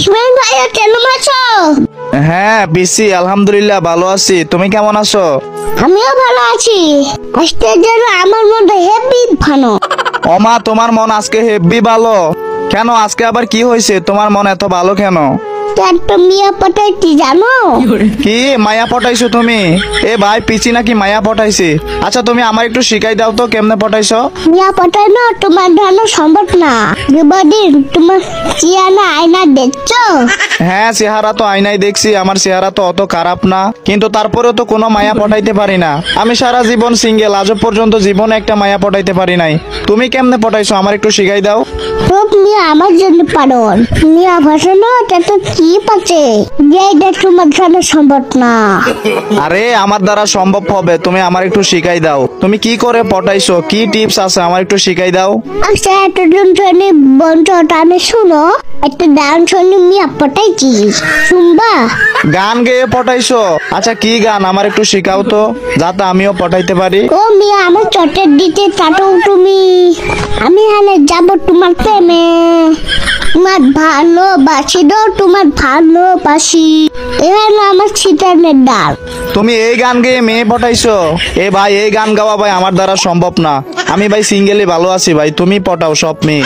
ইসমাইল ভাইয়া কেমন আছো? হ্যাঁ পিসি, আলহামদুলিল্লাহ ভালো আছি। তুমি কেমন আছো? আমিও ভালো আছি। আজকে যেন আমার মনটা হেভি ভালো। ওমা, তোমার মন আজকে হেব্বি ভালো কেন? আজকে আবার কি হয়েছে? তোমার মন এত ভালো কেন? একটা মিয়া পটাইছি জানো? কি মায়া পটাইছো তুমি? এ ভাই, পিসি নাকি মায়া পটাইছি? আচ্ছা তুমি আমার একটু শিখাই দাও তো কেমনে পটাইছো। মিয়া পটানো তোমার ধারণা সম্ভব না। দুদিন তোমার চিয়ানা আয়না দেখছো? হ্যাঁ, চেহারা তো আয়নায় দেখছি, আমার চেহারা তো অত খারাপ না, কিন্তু তারপরেও তো কোনো মায়া পটাইতে পারি না। আমি সারা জীবন সিঙ্গেল, আজও পর্যন্ত জীবনে একটা মায়া পটাইতে পারি নাই। তুমি কেমনে পটাইছো আমার একটু শিখাই দাও। সব মিয়া আমার জন্য পারন। মিয়া ভাসানো তো কি পাচ্ছে যে তোমার ধারণা সম্ভব না। আরে আমার দ্বারা সম্ভব হবে, তুমি আমার একটু শিখাই দাও। তুমি কি করে পটাইছো, কি টিপস আছে আমার একটু শিখাই দাও। আচ্ছা এতদিন ধরে বন্ধুটা আমি শুনো, একটা ডান শুনি মিয়া পটাইছি, শুনবা? গান গেয়ে পটাইছো? আচ্ছা কি গান আমার একটু শিখাও তো, যাতে আমিও পটাইতে পারি। ও মিয়া আমার চটের দিতে চাটো তুমি, আমি হালে যাব তোমার প্রেমে, তোমার ভালোবাসি দো, তোমার ভালোবাসি, এখানে আমার ছিটানের ডাল। তুমি এই গান গেয়ে মেয়ে পটাইছো? এ ভাই, এই গান গাওয়া ভাই আমার দ্বারা সম্ভব না। আমি ভাই সিঙ্গেলি ভালো আছি ভাই, তুমি পটাও সব মেয়ে।